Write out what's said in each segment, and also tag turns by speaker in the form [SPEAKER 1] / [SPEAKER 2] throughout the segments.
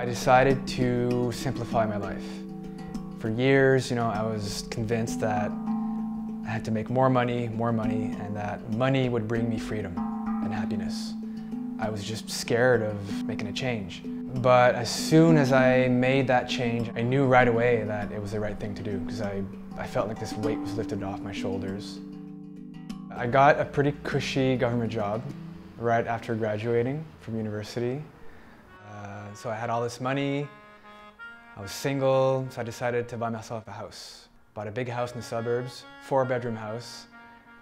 [SPEAKER 1] I decided to simplify my life. For years, I was convinced that I had to make more money, and that money would bring me freedom and happiness. I was just scared of making a change. But as soon as I made that change, I knew right away that it was the right thing to do because I felt like this weight was lifted off my shoulders. I got a pretty cushy government job right after graduating from university. So I had all this money, I was single, so I decided to buy myself a house. Bought a big house in the suburbs, 4-bedroom house,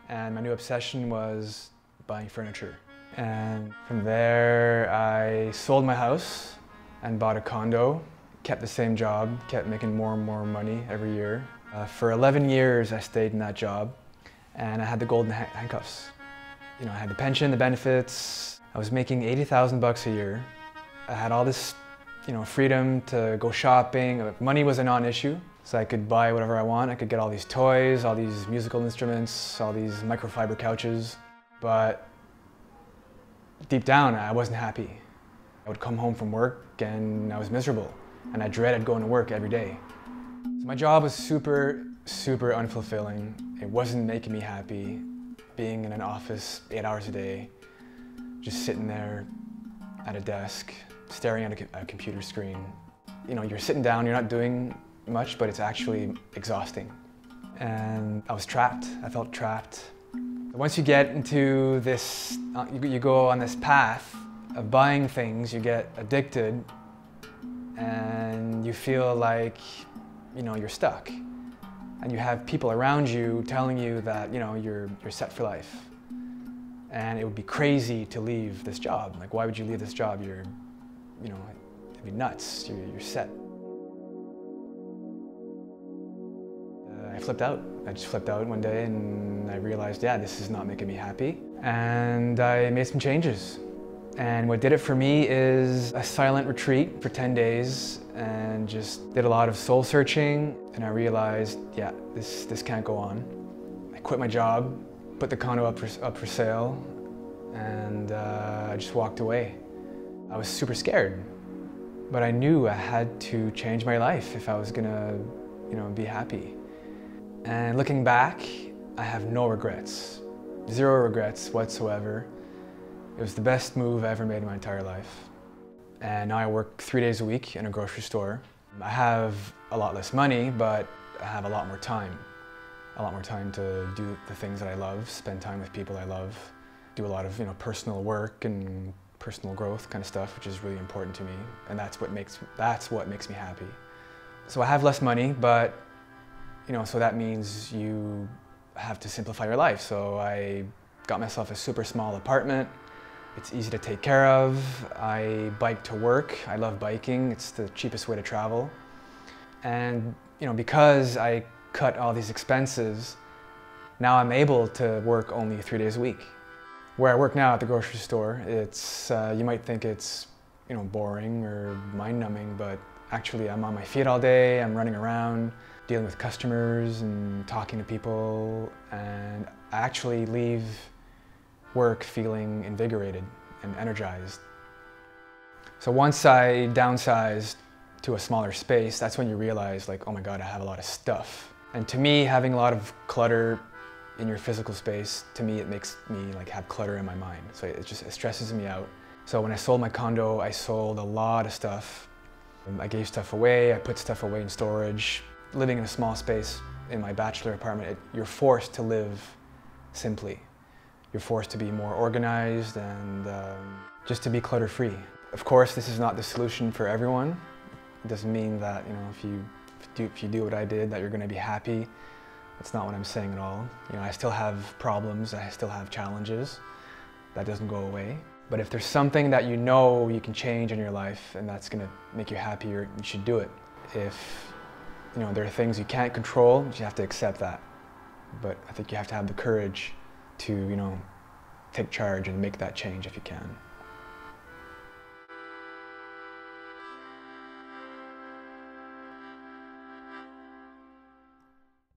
[SPEAKER 1] and my new obsession was buying furniture. And from there, I sold my house and bought a condo, kept the same job, kept making more and more money every year. For 11 years, I stayed in that job, and I had the golden handcuffs. I had the pension, the benefits. I was making $80,000 a year. I had all this, freedom to go shopping. Money was a non-issue, so I could buy whatever I want. I could get all these toys, all these musical instruments, all these microfiber couches. But deep down, I wasn't happy. I would come home from work and I was miserable, and I dreaded going to work every day. So my job was super, super unfulfilling. It wasn't making me happy. Being in an office 8 hours a day, just sitting there at a desk, staring at a computer screen. You're sitting down, you're not doing much, but it's actually exhausting. And I was trapped. I felt trapped. Once you get into this, you go on this path of buying things, you get addicted, and you feel like, you're stuck. And you have people around you telling you that, you're set for life. And it would be crazy to leave this job. Like, why would you leave this job? It'd be nuts. You're set. I flipped out. I just flipped out one day and I realized, yeah, this is not making me happy. And I made some changes. And what did it for me is a silent retreat for 10 days and just did a lot of soul searching. And I realized, yeah, this can't go on. I quit my job, put the condo up for sale, and I just walked away. I was super scared, but I knew I had to change my life if I was gonna, be happy. And looking back, I have no regrets. 0 regrets whatsoever. It was the best move I ever made in my entire life. And now I work 3 days a week in a grocery store. I have a lot less money, but I have a lot more time. A lot more time to do the things that I love, spend time with people I love, do a lot of personal work and personal growth kind of stuff, which is really important to me, and that's what makes me happy. So I have less money, but so that means you have to simplify your life. So I got myself a super small apartment. It's easy to take care of. I bike to work. I love biking. It's the cheapest way to travel. And because I cut all these expenses, now I'm able to work only 3 days a week. Where I work now at the grocery store, it's you might think it's boring or mind-numbing, but actually I'm on my feet all day. I'm running around, dealing with customers and talking to people, and I actually leave work feeling invigorated and energized. So once I downsized to a smaller space, that's when you realize, like, oh my God, I have a lot of stuff. And to me, having a lot of clutter in your physical space, to me, it makes me have clutter in my mind. So it stresses me out. So when I sold my condo, I sold a lot of stuff. I gave stuff away, I put stuff away in storage. Living in a small space in my bachelor apartment, you're forced to live simply. You're forced to be more organized and just to be clutter-free. Of course, this is not the solution for everyone. It doesn't mean that if you do what I did, that you're going to be happy. That's not what I'm saying at all. I still have problems, I still have challenges. That doesn't go away. But if there's something that you can change in your life and that's going to make you happier, you should do it. If there are things you can't control, you have to accept that. But I think you have to have the courage to take charge and make that change if you can.